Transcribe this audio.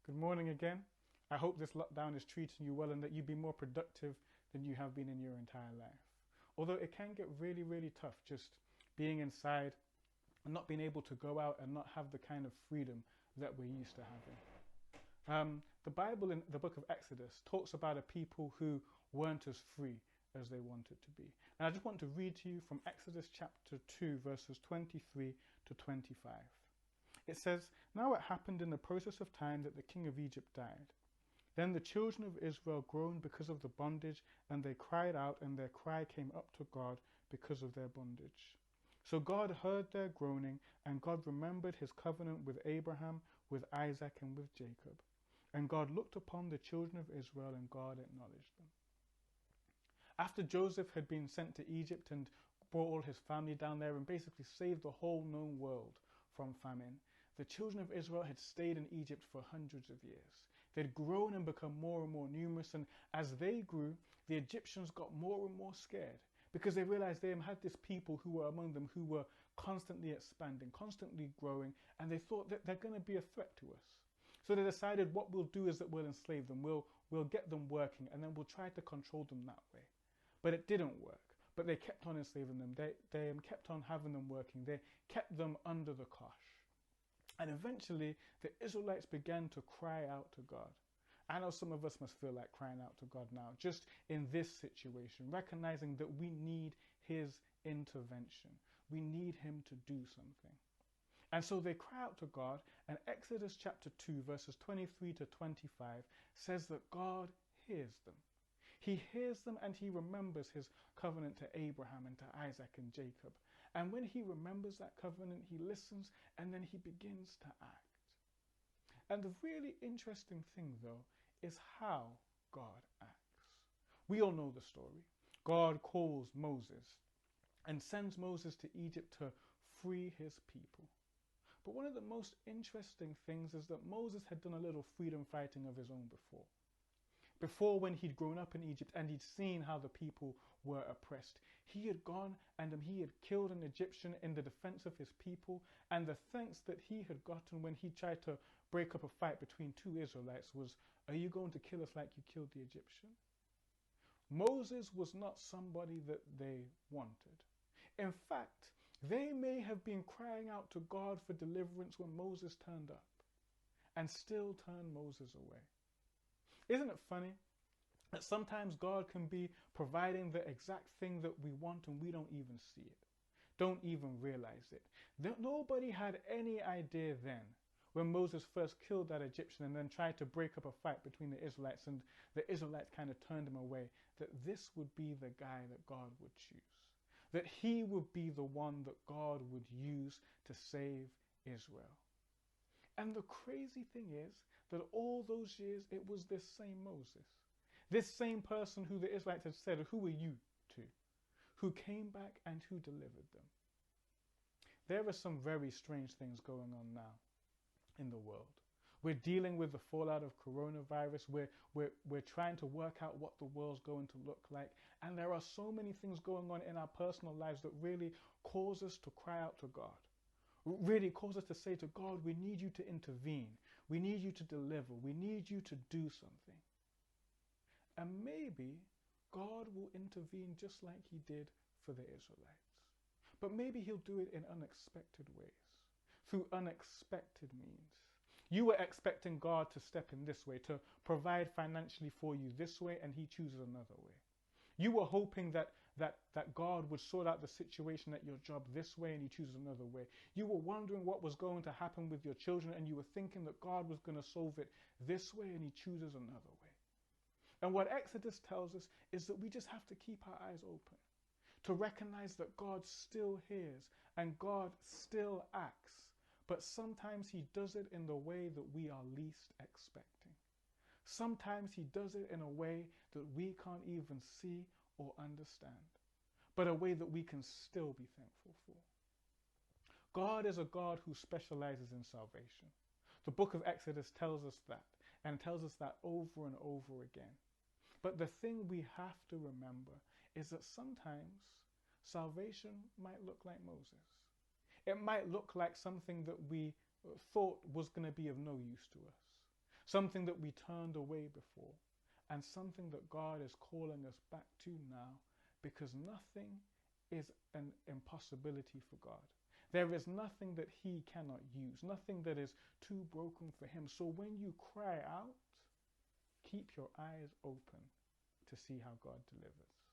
Good morning again. I hope this lockdown is treating you well and that you be more productive than you have been in your entire life. Although it can get really, really tough just being inside and not being able to go out and not have the kind of freedom that we're used to having. The Bible in the book of Exodus talks about a people who weren't as free as they wanted to be. And I just want to read to you from Exodus chapter 2, verses 23 to 25. It says, "Now it happened in the process of time that the king of Egypt died. Then the children of Israel groaned because of the bondage, and they cried out, and their cry came up to God because of their bondage. So God heard their groaning, and God remembered his covenant with Abraham, with Isaac, and with Jacob. And God looked upon the children of Israel, and God acknowledged them." After Joseph had been sent to Egypt and brought all his family down there and basically saved the whole known world from famine, the children of Israel had stayed in Egypt for hundreds of years. They'd grown and become more and more numerous, and as they grew, the Egyptians got more and more scared because they realized they had this people who were among them who were constantly expanding, constantly growing, and they thought that they're going to be a threat to us. So they decided what we'll do is that we'll enslave them, we'll get them working, and then we'll try to control them that way. But it didn't work. But they kept on enslaving them. They kept on having them working. They kept them under the cosh. And eventually, the Israelites began to cry out to God. I know some of us must feel like crying out to God now, just in this situation, recognizing that we need his intervention. We need him to do something. And so they cry out to God, and Exodus chapter 2, verses 23 to 25 says that God hears them. He hears them and he remembers his covenant to Abraham and to Isaac and Jacob. And when he remembers that covenant, he listens and then he begins to act. And the really interesting thing, though, is how God acts. We all know the story. God calls Moses and sends Moses to Egypt to free his people. But one of the most interesting things is that Moses had done a little freedom fighting of his own before. Before, when he'd grown up in Egypt and he'd seen how the people were oppressed, he had gone and he had killed an Egyptian in the defense of his people, and the thanks that he had gotten when he tried to break up a fight between two Israelites was, "Are you going to kill us like you killed the Egyptian?" Moses was not somebody that they wanted. In fact, they may have been crying out to God for deliverance when Moses turned up, and still turned Moses away. Isn't it funny that sometimes God can be providing the exact thing that we want and we don't even see it, don't even realize it? Nobody had any idea then, when Moses first killed that Egyptian and then tried to break up a fight between the Israelites, and the Israelites kind of turned him away, that this would be the guy that God would choose, that he would be the one that God would use to save Israel. And the crazy thing is that all those years, it was this same Moses, this same person who the Israelites had said, "Who are you to?" who came back and who delivered them. There are some very strange things going on now in the world. We're dealing with the fallout of coronavirus. We're trying to work out what the world's going to look like. And there are so many things going on in our personal lives that really cause us to cry out to God. Really cause us to say to God, we need you to intervene. We need you to deliver. We need you to do something. And maybe God will intervene just like he did for the Israelites. But maybe he'll do it in unexpected ways, through unexpected means. You were expecting God to step in this way, to provide financially for you this way, and he chooses another way. You were hoping that God would sort out the situation at your job this way, and he chooses another way. You were wondering what was going to happen with your children, and you were thinking that God was going to solve it this way, and he chooses another way. And what Exodus tells us is that we just have to keep our eyes open, to recognize that God still hears and God still acts, but sometimes he does it in the way that we are least expecting. Sometimes he does it in a way that we can't even see or understand, but a way that we can still be thankful for. God is a God who specializes in salvation. The book of Exodus tells us that, and tells us that over and over again. But the thing we have to remember is that sometimes salvation might look like Moses. It might look like something that we thought was going to be of no use to us. something that we turned away before, and something that God is calling us back to now, because nothing is an impossibility for God. There is nothing that he cannot use, nothing that is too broken for him. So when you cry out, keep your eyes open to see how God delivers.